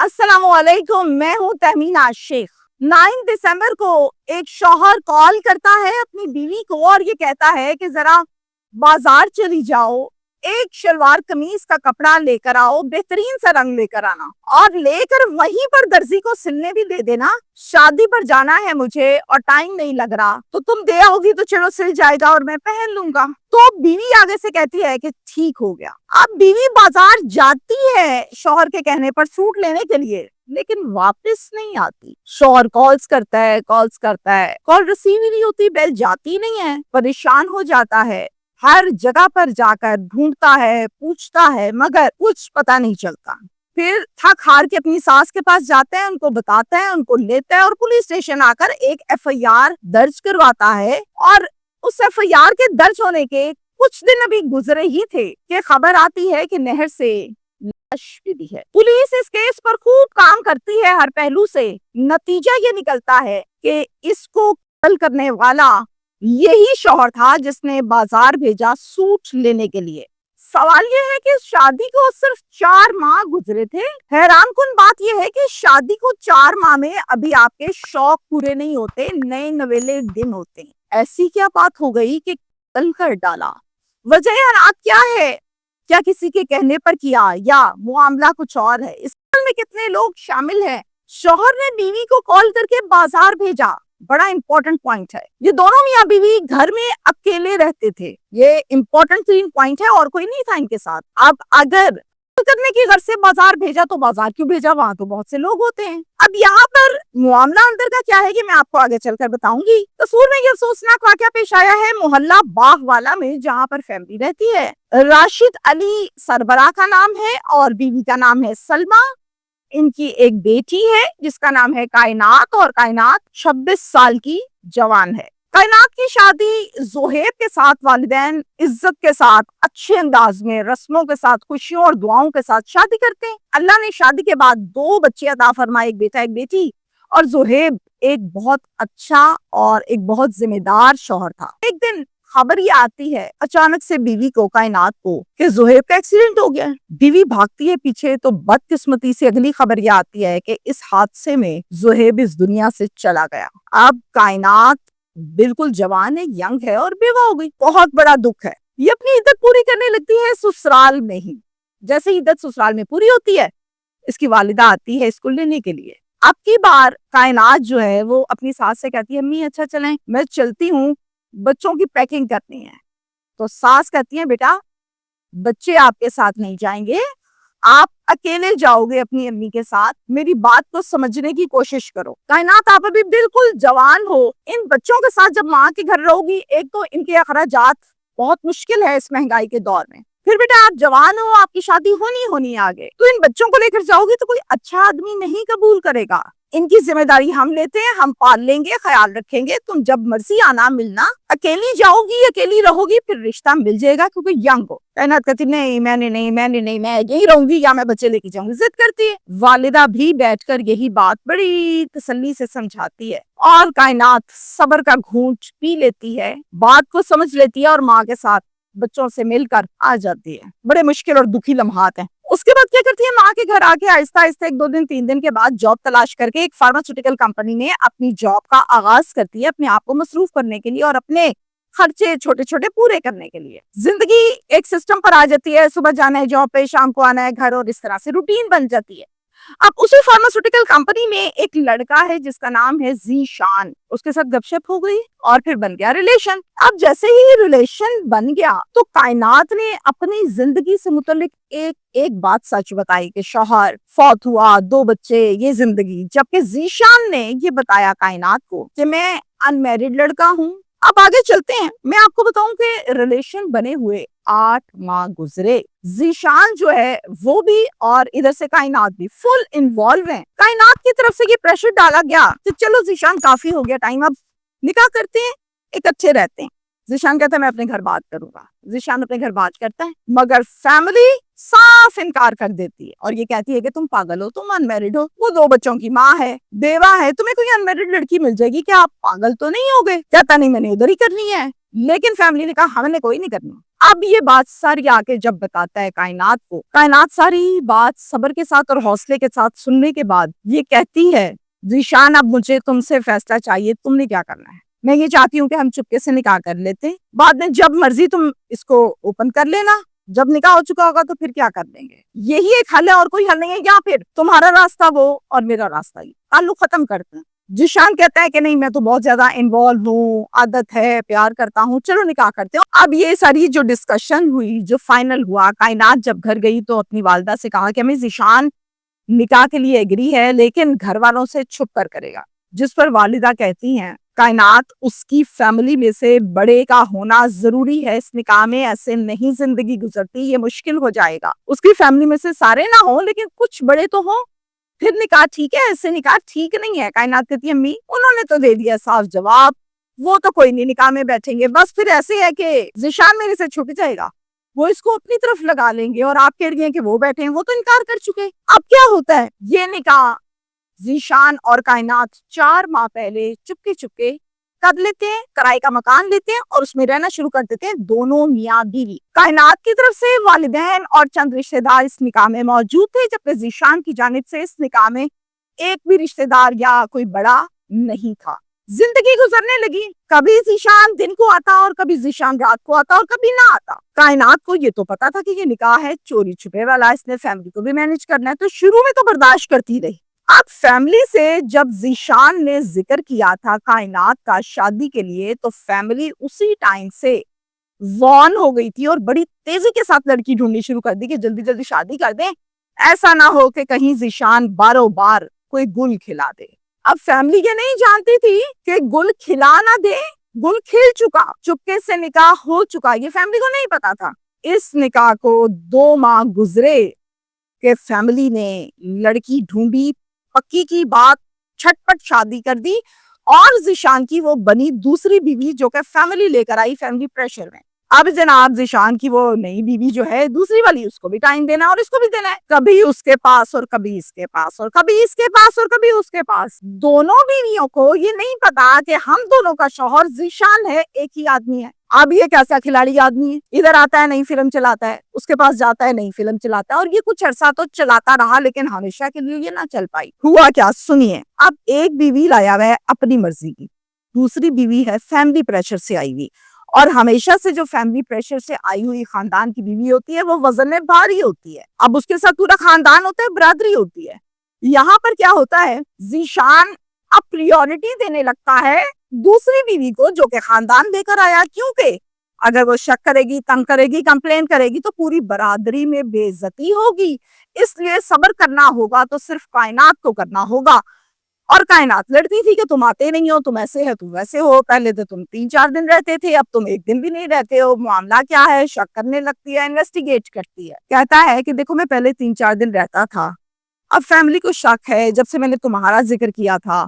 अस्सलाम वालेकुम, मैं हूँ तहमीना शेख। 9 दिसंबर को एक शौहर कॉल करता है अपनी बीवी को और ये कहता है कि जरा बाजार चली जाओ, एक शलवार कमीज का कपड़ा लेकर आओ, बेहतरीन सा रंग लेकर आना और लेकर वहीं पर दर्जी को सिलने भी दे देना। शादी पर जाना है मुझे और टाइम नहीं लग रहा, तो तुम दे आओगी तो चलो सिल जाएगा और मैं पहन लूंगा। तो बीवी आगे से कहती है कि ठीक हो गया। अब बीवी बाजार जाती है शौहर के कहने पर सूट लेने के लिए, लेकिन वापस नहीं आती। शौहर कॉल करता है, कॉल रिसीव ही नहीं होती, बेल जाती नहीं है। परेशान हो जाता है, हर जगह पर जाकर ढूंढता है, पूछता है, मगर कुछ पता नहीं चलता। फिर थक हार के अपनी सास के पास जाते हैं, उनको बताता है, उनको लेता है और पुलिस स्टेशन आकर एक FIR दर्ज करवाता है। और उस FIR के दर्ज होने के कुछ दिन अभी गुजरे ही थे कि खबर आती है कि नहर से लाश मिली है। पुलिस इस केस पर खूब काम करती है हर पहलू से। नतीजा ये निकलता है कि इसको कत्ल करने वाला यही शौहर था जिसने बाजार भेजा सूट लेने के लिए। सवाल ये है कि शादी को सिर्फ 4 माह गुजरे थे। हैरान कुन बात यह है कि शादी को 4 माह में अभी आपके शौक पूरे नहीं होते, नए नवेले दिन होते हैं। ऐसी क्या बात हो गई कि कत्ल कर डाला? वजह रात क्या है? क्या किसी के कहने पर किया या मामला कुछ और है? इस में कितने लोग शामिल हैं? शौहर ने बीवी को कॉल करके बाजार भेजा, बड़ा इंपॉर्टेंट पॉइंट है। ये दोनों मियां बीवी घर में अकेले रहते थे, ये इंपॉर्टेंट 3 पॉइंट है और कोई नहीं था इनके साथ। अब अगर करने की घर से बाजार भेजा तो बाजार क्यों भेजा? वहां तो बहुत से लोग होते हैं। अब यहाँ पर मामला अंदर का क्या है कि मैं आपको आगे चलकर बताऊंगी। कसूर में ये अफसोसनाक वाकया पेश आया है मोहल्ला बागवाला में, जहाँ पर फैमिली रहती है। राशिद अली सरबरा का नाम है और बीवी का नाम है सलमा। इनकी एक बेटी है जिसका नाम है कायनात और कायनात 26 साल की जवान है। कायनात की शादी जोहेब के साथ वालिदैन इज्जत के साथ, अच्छे अंदाज में, रस्मों के साथ, खुशियों और दुआओं के साथ शादी करते हैं। अल्लाह ने शादी के बाद 2 बच्चे अता फरमाए, एक बेटा एक बेटी। और जोहेब एक बहुत अच्छा और एक बहुत जिम्मेदार शौहर था। एक दिन खबर ये आती है अचानक से बीवी को, कायनात को, कि जोहेब का एक्सीडेंट हो गया है। बीवी भागती है पीछे तो बदकिस्मती से अगली खबर ये आती है कि इस हादसे में जोहेब इस दुनिया से चला गया। अब कायनात बिल्कुल जवान है, यंग है और बेवा हो गई। बहुत बड़ा दुख है। ये अपनी इद्दत पूरी करने लगती है ससुराल में ही। जैसे इद्दत ससुराल में पूरी होती है, इसकी वालिदा आती है इसको लेने के लिए। अब की बार कायनात जो है वो अपनी सास से कहती है, अम्मी अच्छा चलें, मैं चलती हूँ, बच्चों की पैकिंग करनी है। तो सास कहती है, बेटा बच्चे आपके साथ नहीं जाएंगे, आप अकेले जाओगे अपनी अम्मी के साथ, मेरी बात को समझने की कोशिश करो। कायनात आप अभी बिल्कुल जवान हो, इन बच्चों के साथ जब माँ के घर रहोगी, एक तो इनके अखराजात बहुत मुश्किल है इस महंगाई के दौर में। फिर बेटा आप जवान हो, आपकी शादी होनी आगे, तो इन बच्चों को लेकर जाओगी तो कोई अच्छा आदमी नहीं कबूल करेगा। इनकी जिम्मेदारी हम लेते हैं, हम पाल लेंगे, ख्याल रखेंगे, तुम जब मर्जी आना मिलना। अकेली जाओगी, अकेली रहोगी, फिर रिश्ता मिल जाएगा क्योंकि यंग हो। कायनात कहती नहीं मैंने नहीं, मैं यही रहूंगी या मैं बच्चे लेके जाऊंगी, जिद करती है। वालिदा भी बैठकर यही बात बड़ी तसल्ली से समझाती है और कायनात सब्र का घूंट पी लेती है, बात को समझ लेती है और माँ के साथ बच्चों से मिलकर आ जाती है। बड़े मुश्किल और दुखी लम्हात हैं। उसके बाद क्या करती है, माँ के घर आके आहिस्ता आहिस्ता 1-2 दिन 3 दिन के बाद जॉब तलाश करके एक फार्मास्यूटिकल कंपनी में अपनी जॉब का आगाज करती है, अपने आप को मसरूफ करने के लिए और अपने खर्चे छोटे छोटे पूरे करने के लिए। जिंदगी एक सिस्टम पर आ जाती है, सुबह जाना है जॉब पे, शाम को आना है घर, और इस तरह से रूटीन बन जाती है। अब उसी फार्मास्यूटिकल कंपनी में एक लड़का है जिसका नाम है ज़ीशान। उसके साथ गपशप हो गई और फिर बन गया रिलेशन। अब जैसे ही रिलेशन बन गया तो कायनात ने अपनी जिंदगी से मुतल्लिक एक बात सच बताई कि शौहर फौत हुआ, 2 बच्चे, ये जिंदगी। जबकि ज़ीशान ने ये बताया कायनात को कि मैं अनमैरिड लड़का हूँ। अब आगे चलते हैं, मैं आपको बताऊं कि रिलेशन बने हुए 8 माह गुजरे। ज़ीशान जो है वो भी और इधर से कायनात भी फुल इन्वॉल्व है। कायनात की तरफ से ये प्रेशर डाला गया कि चलो ज़ीशान काफी हो गया टाइम, अब निकाह करते हैं, इकट्ठे रहते हैं। ज़ीशान कहता है मैं अपने घर बात करूंगा। ज़ीशान अपने घर बात करता है मगर फैमिली साफ इनकार कर देती है और ये कहती है कि तुम पागल हो, तुम अनमैरिड हो, वो 2 बच्चों की माँ है, बेवा है, तुम्हें कोई अनमैरिड लड़की मिल जाएगी क्या? आप पागल तो नहीं हो गए? कहता नहीं मैंने उधर ही करनी है। लेकिन फैमिली ने कहा हमने कोई नहीं करनी, اب یہ بات ساری آ کے جب بتاتا ہے کائنات کو، کائنات ساری بات صبر کے ساتھ اور حوصلے کے ساتھ سننے کے بعد یہ کہتی ہے ذیشان اب مجھے تم سے فیصلہ چاہیے، تم نے کیا کرنا ہے؟ میں یہ چاہتی ہوں کہ ہم چپکے سے نکاح کر لیتے ہیں، بعد میں جب مرضی تم اس کو اوپن کر لینا، جب نکاح ہو چکا ہوگا تو پھر کیا کر دیں گے، یہی ایک حل ہے اور کوئی حل نہیں ہے، یا پھر تمہارا راستہ وہ اور میرا راستہ یہ، تعلق ختم کرتے ہیں۔ ذیشان کہتا ہے کہ نہیں میں تو بہت زیادہ انوالو ہوں، عادت ہے، پیار کرتا ہوں، چلو نکاح کرتے ہوں۔ اب یہ ساری جو ڈسکشن ہوئی، جو فائنل ہوا، کائنات جب گھر گئی تو اپنی والدہ سے کہا کہ ہمیں ذیشان نکاح کے لیے ایگری ہے لیکن گھر والوں سے چھپ کر کرے گا، جس پر والدہ کہتی ہیں کائنات اس کی فیملی میں سے بڑے کا ہونا ضروری ہے، اس نکاح میں ایسے نہیں زندگی گزرتی، یہ مشکل ہو جائے گا، اس کی فیملی میں سے سارے نہ ہوں لیکن کچھ بڑے تو ہوں، پھر نکاح ٹھیک ہے، ایسے نکاح ٹھیک نہیں ہے۔ کائنات کہتی ہے امی انہوں نے تو دے دیا صاف جواب، وہ تو کوئی نہیں نکاح میں بیٹھیں گے، بس پھر ایسے ہے کہ ذیشان میرے سے چھٹ جائے گا، وہ اس کو اپنی طرف لگا لیں گے اور آپ کہہ رہی ہیں کہ وہ بیٹھے ہیں، وہ تو انکار کر چکے۔ اب کیا ہوتا ہے، یہ نکاح ذیشان اور کائنات 4 ماہ پہلے چپکے چپکے کر لیتے ہیں، کرائے کا مکان لیتے ہیں اور اس میں رہنا شروع کر دیتے ہیں، دونوں میاں بیوی۔ کائنات کی طرف سے والدین اور چند رشتہ دار اس نکاح میں موجود تھے، جبکہ ذیشان کی جانب سے اس نکاح میں ایک بھی رشتہ دار یا کوئی بڑا نہیں تھا۔ زندگی گزرنے لگی، کبھی ذیشان دن کو آتا اور کبھی ذیشان رات کو آتا اور کبھی نہ آتا۔ کائنات کو یہ تو پتا تھا کہ یہ نکاح ہے چوری چھپے والا، اس نے فیملی کو بھی مینج کرنا ہے، تو شروع میں تو برداشت کرتی رہی۔ اب فیملی سے جب ذیشان نے ذکر کیا تھا کائنات کا شادی کے لیے تو فیملی اسی ٹائم سے وارن ہو گئی تھی اور بڑی تیزی کے ساتھ لڑکی ڈھونڈنی شروع کر دی کہ جلدی جلدی شادی کر دیں، ایسا نہ ہو کہ کہیں ذیشان باروں بار کوئی گل کھلا دے۔ اب فیملی یہ نہیں جانتی تھی کہ گل کھلا نہ دے، گل کھل چکا، چپکے سے نکاح ہو چکا، یہ فیملی کو نہیں پتا تھا۔ اس نکاح کو 2 ماہ گزرے کہ فیملی نے لڑکی ڈھونڈی، پکی کی بات، چھٹ پٹ شادی کر دی اور ذیشان کی وہ بنی دوسری بیوی جو کہ فیملی لے کر آئی فیملی پریشر میں۔ اب جناب ذیشان کی وہ نئی بیوی جو ہے دوسری والی، اس کو بھی ٹائم دینا اور اس کو بھی دینا ہے، کبھی اس کے پاس اور کبھی اس کے پاس اور کبھی اس کے پاس اور کبھی اس کے پاس۔ دونوں بیویوں کو یہ نہیں پتا کہ ہم دونوں کا شوہر ذیشان ہے، ایک ہی آدمی ہے۔ اب یہ کیسا کھلاڑی آدمی ہے، ادھر آتا ہے نئی فلم چلاتا ہے، اس کے پاس جاتا ہے نئی فلم چلاتا ہے، اور یہ کچھ عرصہ تو چلاتا رہا لیکن ہمیشہ کے لیے یہ نہ چل پائی۔ ہوا کیا سنیے، اب ایک بیوی لایا ہوا ہے اپنی مرضی کی، دوسری بیوی ہے فیملی پریشر سے آئی ہوئی، اور ہمیشہ سے جو فیملی پریشر سے آئی ہوئی خاندان کی بیوی ہوتی ہے وہ وزن میں بھاری ہوتی ہے، اب اس کے ساتھ پورا خاندان ہوتا ہے، برادری ہوتی ہے۔ یہاں پر کیا ہوتا ہے، ذیشان اب پریورٹی دینے لگتا ہے دوسری بیوی کو جو کہ خاندان دے کر آیا، کیونکہ اگر وہ شک کرے گی، تنگ کرے گی، کمپلین کرے گی تو پوری برادری میں بے عزتی ہوگی، اس لیے صبر کرنا ہوگا تو صرف کائنات کو کرنا ہوگا۔ اور کائنات لڑتی تھی کہ تم آتے نہیں ہو، تم ایسے ہے، تم ویسے ہو، پہلے تو تم 3-4 دن رہتے تھے، اب تم 1 دن بھی نہیں رہتے ہو، معاملہ کیا ہے، شک کرنے لگتی ہے، انویسٹیگیٹ کرتی ہے، کہتا ہے کہ دیکھو میں پہلے 3-4 دن رہتا تھا، اب فیملی کو شک ہے جب سے میں نے تمہارا ذکر کیا تھا،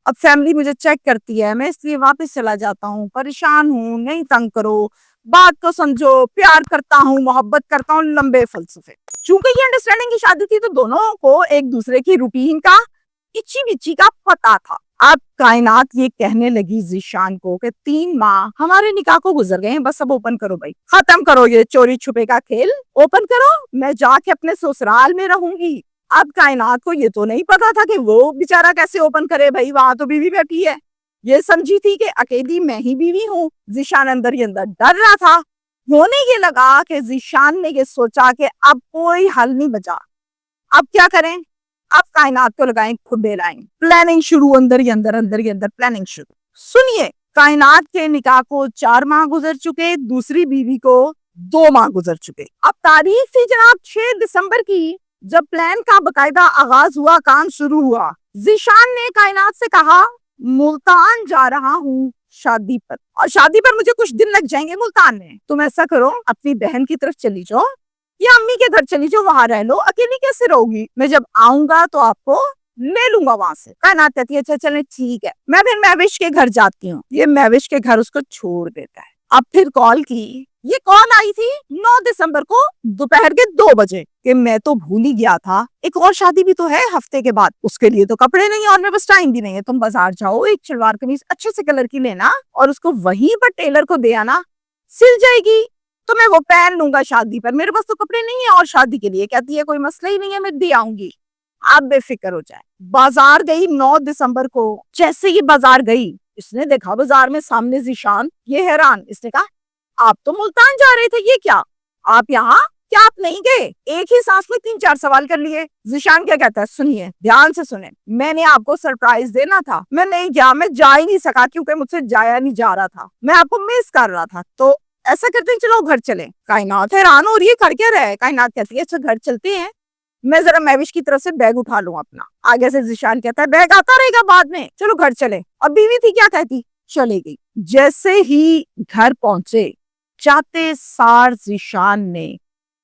اب فیملی مجھے چیک کرتی ہے، میں اس لیے واپس چلا جاتا ہوں، پریشان ہوں، نہیں تنگ کرو، بات کو سمجھو، پیار کرتا ہوں، محبت کرتا ہوں، لمبے فلسفے۔ چونکہ یہ انڈرسٹینڈنگ کی شادی تھی تو دونوں کو ایک دوسرے کی روٹین کا اچی بچی کا پتا تھا۔ اب کائنات یہ کہنے لگی ذیشان کو کہ 3 ماہ ہمارے نکاح کو گزر گئے ہیں، بس اب اوپن کرو بھائی، ختم کرو یہ چوری چھپے کا کھیل، اوپن کرو، میں جا کے اپنے سسرال میں رہوں گی۔ اب کائنات کو یہ تو نہیں پتا تھا کہ وہ بیچارہ کیسے اوپن کرے، بھائی وہاں تو بیوی بیٹھی ہے، یہ سمجھی تھی کہ اکیلی میں ہی بیوی ہوں۔ ذیشان اندر ہی اندر ڈر رہا تھا، ہونے یہ لگا کہ ذیشان نے یہ سوچا کہ اب کوئی حل نہیں بچا، اب کیا کریں، اب کائنات کو لگائیں کھڈے لائیں، پلاننگ شروع، اندر ہی اندر پلاننگ شروع۔ سنیے، کائنات کے نکاح کو 4 ماہ گزر چکے، دوسری بیوی کو 2 ماہ گزر چکے۔ اب تاریخ تھی جناب 6 دسمبر کی، جب پلان کا باقاعدہ آغاز ہوا، کام شروع ہوا۔ ذیشان نے کائنات سے کہا ملتان جا رہا ہوں شادی پر، اور شادی پر مجھے کچھ دن لگ جائیں گے ملتان میں، تم ایسا کرو اپنی بہن کی طرف چلی جاؤ یا امی کے گھر چلی جاؤ، وہاں رہ لو، اکیلی کیسے رہو گی، میں جب آؤں گا تو آپ کو لے لوں گا وہاں سے۔ کائنات کہتی ہے اچھا چلیں ٹھیک ہے، میں پھر مہوش کے گھر جاتی ہوں۔ یہ مہوش کے گھر اس کو چھوڑ دیتا ہے۔ اب پھر کال کی، یہ کال آئی تھی 9 دسمبر کو دوپہر کے 2 بجے کہ میں تو بھول ہی گیا تھا، ایک اور شادی بھی تو ہے ہفتے کے بعد، اس کے لیے تو کپڑے نہیں اور میرے پاس ٹائم بھی نہیں ہے، تم بازار جاؤ، ایک شلوار قمیض اچھے سے کلر کی لینا اور اس کو وہیں پر ٹیلر کو دے آنا، سل جائے گی، तो मैं वो पहन लूंगा शादी पर, मेरे पास तो कपड़े नहीं है और शादी के लिए कहती है कोई मसला ही नहीं है, मैं दे आऊंगी, आप बेफिक्र हो जाए। बाजार गई 9 दिसंबर को, जैसे ही बाजार गई इसने देखा बाजार में सामने ज़ीशान, ये हैरान, इसने कहा आप तो मुल्तान जा रहे थे, ये क्या आप यहाँ, क्या आप नहीं गए? एक ही सांस में 3-4 सवाल कर लिए। ज़ीशान क्या कहता है, सुनिए ध्यान से सुने, मैंने आपको सरप्राइज देना था, मैं नहीं गया, मैं जा ही नहीं सका क्योंकि मुझसे जाया नहीं जा रहा था, मैं आपको मिस कर रहा था, तो ऐसा करते हैं चलो घर चले। कायनात हैरान हो रही है, कर क्या रहा है? कायनात कहती है अच्छा घर चलते हैं, मैं जरा महविश की तरफ से बैग उठा लूं अपना। आगे से ज़ीशान कहता है बैग आता रहेगा बाद में, चलो घर चले। अब बीवी थी क्या कहती, चले गई। जैसे ही घर पहुंचे जाते सार ज़ीशान ने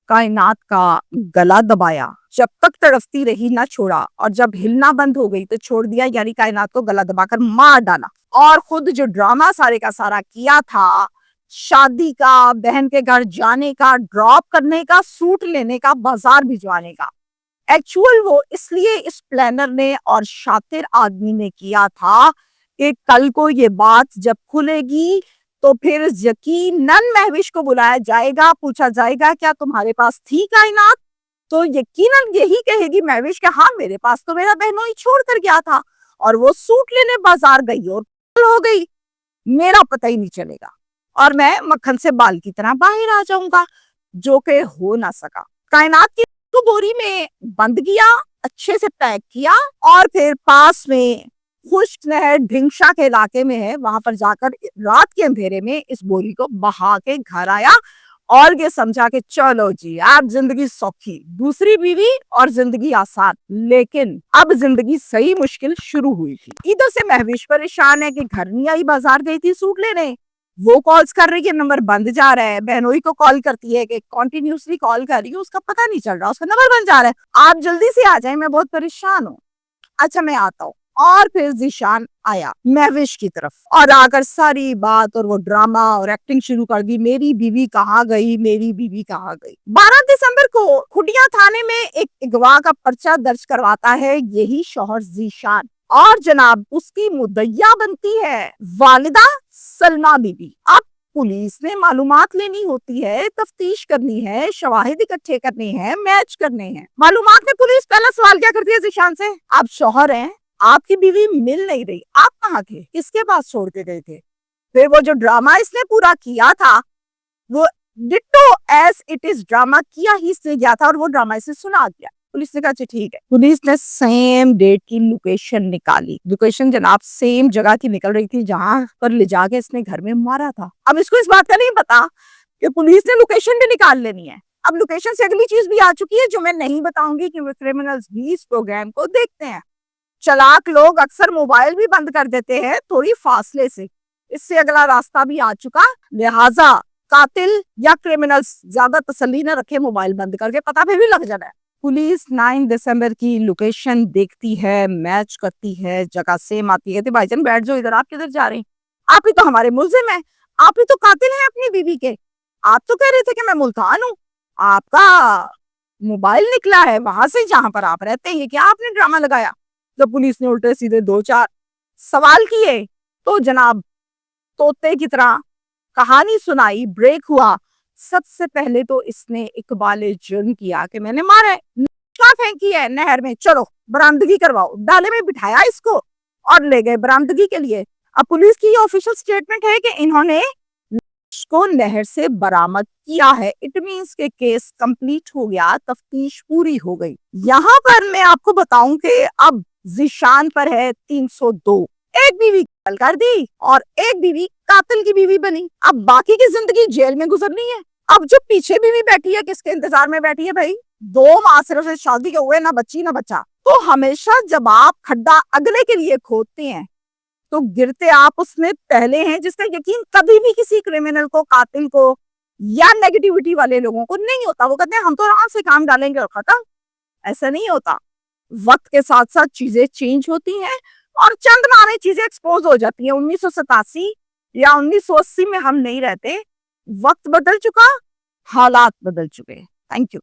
कायनात का गला दबाया, जब तक तड़फती रही ना छोड़ा, और जब हिलना बंद हो गई तो छोड़ दिया, यानी कायनात को गला दबाकर मार डाला। और खुद जो ड्रामा सारे का सारा किया था, शादी का, बहन के घर जाने का, ड्रॉप करने का, सूट लेने का, बाजार भिजवाने का, एक्चुअल वो इसलिए इस प्लानर ने और शातिर आदमी ने किया था कि कल को ये बात जब खुलेगी तो फिर यकीनन महविश को बुलाया जाएगा, पूछा जाएगा क्या तुम्हारे पास थी कायनात, तो यकीनन यही कहेगी महविश कि हाँ मेरे पास तो मेरा बहनोई छोड़ कर गया था और वो सूट लेने बाजार गई और हो गई, मेरा पता ही नहीं चलेगा और मैं मक्खन से बाल की तरह बाहर आ जाऊंगा, जो कि हो ना सका। कायनात की को बोरी में बंद किया, अच्छे से पैक किया और फिर पास में खुश्क नहर ढिंगशा के इलाके में है, वहां पर जाकर रात के अंधेरे में इस बोरी को बहा के घर आया और ये समझा कि चलो जी अब जिंदगी सौखी, दूसरी बीवी और जिंदगी आसान। लेकिन अब जिंदगी सही मुश्किल शुरू हुई थी। इधर से महविश परेशान है कि घर नहीं आई, बाजार गई थी सूट लेने, वो कॉल्स कर रही है, नंबर बंद जा रहा है, बहनोई को कॉल करती है कि कॉन्टिन्यूसली कॉल कर रही है, उसका पता नहीं चल रहा, उसका नंबर बंद जा रहा है, आप जल्दी से आ जाए, मैं बहुत परेशान हूँ। अच्छा मैं आता हूँ। और फिर ज़ीशान आया महविश की तरफ और आकर सारी बात और वो ड्रामा और एक्टिंग शुरू कर दी, मेरी बीवी कहाँ गई, मेरी बीवी कहाँ गई। 12 दिसंबर को खुटिया थाने में एक अगवा का पर्चा दर्ज करवाता है यही शौहर ज़ीशान, और जनाब उसकी मुद्दइया बनती है वालिदा सलमा बीबी। अब पुलिस ने मालूमात लेनी होती है, तफ्तीश करनी है, शवाहिद इकट्ठे करने हैं, मैच करने हैं। मालूमात में पुलिस पहला सवाल क्या करती है ज़ीशान से, आप शौहर हैं, आपकी बीवी मिल नहीं रही, आप कहाँ थे, किसके पास छोड़ के गए थे। फिर वो जो ड्रामा इसने पूरा किया था वो ditto as it is drama किया ही इसने गया था और वो ड्रामा इसे सुना दिया। पुलिस ने कहा ठीक है, पुलिस ने सेम डेट की लोकेशन निकाली, लोकेशन जनाब सेम जगह की निकल रही थी जहां पर ले जाके इसने घर में मारा था। अब इसको इस बात का नहीं पता कि पुलिस ने लोकेशन भी निकाल लेनी है। अब लोकेशन से अगली चीज भी आ चुकी है जो मैं नहीं बताऊंगी कि वो क्रिमिनल्स भी इस प्रोग्राम को देखते हैं। चालाक लोग अक्सर मोबाइल भी बंद कर देते हैं थोड़ी फासले से, इससे अगला रास्ता भी आ चुका, लिहाजा कातिल या क्रिमिनल्स ज्यादा तसल्ली न रखे, मोबाइल बंद करके पता फिर भी लग जाना है। पुलिस 9 दिसंबर की लोकेशन देखती है, मैच करती है, जगह सेम आती है, तो भाईजान बैठ जाओ इधर, आप किधर जा रहे हैं, आप ही तो हमारे मुल्जिम हैं, आप ही तो कातिल हैं अपनी बीवी के, आप तो कह रहे थे कि मैं मुल्तान हूँ, आपका मोबाइल निकला है वहां से जहां पर आप रहते हैं, क्या आपने ड्रामा लगाया। जब पुलिस ने उल्टे सीधे 2-4 सवाल किए तो जनाब तोते की तरह कहानी सुनाई, ब्रेक हुआ। सबसे पहले तो इसने इकबाले जुर्म किया कि मैंने मारा है, फेंकी है नहर में, चलो बरामदगी करवाओ, डाले में बिठाया इसको और ले गए बरामदगी के लिए। अब पुलिस की ऑफिशियल स्टेटमेंट है कि इन्होंने को नहर से बरामद किया है, इट मींस के केस कंप्लीट हो गया, तफ्तीश पूरी हो गई। यहाँ पर मैं आपको बताऊं कि अब ज़ीशान पर है 302, एक बीवी कत्ल कर दी और एक बीवी कातिल की बीवी बनी, अब बाकी की जिंदगी जेल में गुजरनी है। अब जो पीछे बीवी बैठी है किसके इंतजार में बैठी है भाई, 2 माह सिर्फ से शादी के हुए, ना बच्ची ना बच्चा। तो हमेशा जब आप खड्डा अगले के लिए खोदते हैं तो गिरते आप उसमें पहले हैं, जिसका यकीन कभी भी किसी क्रिमिनल को, कातिल को या नेगेटिविटी वाले लोगों को नहीं होता। वो कहते हैं हम तो आराम से काम डालेंगे और खत्म, ऐसा नहीं होता। वक्त के साथ साथ चीजें चेंज होती हैं और चंद माह में चीजें एक्सपोज हो जाती हैं। 1987 या 1980 में हम नहीं रहते, वक्त बदल चुका, हालात बदल चुके। Thank you.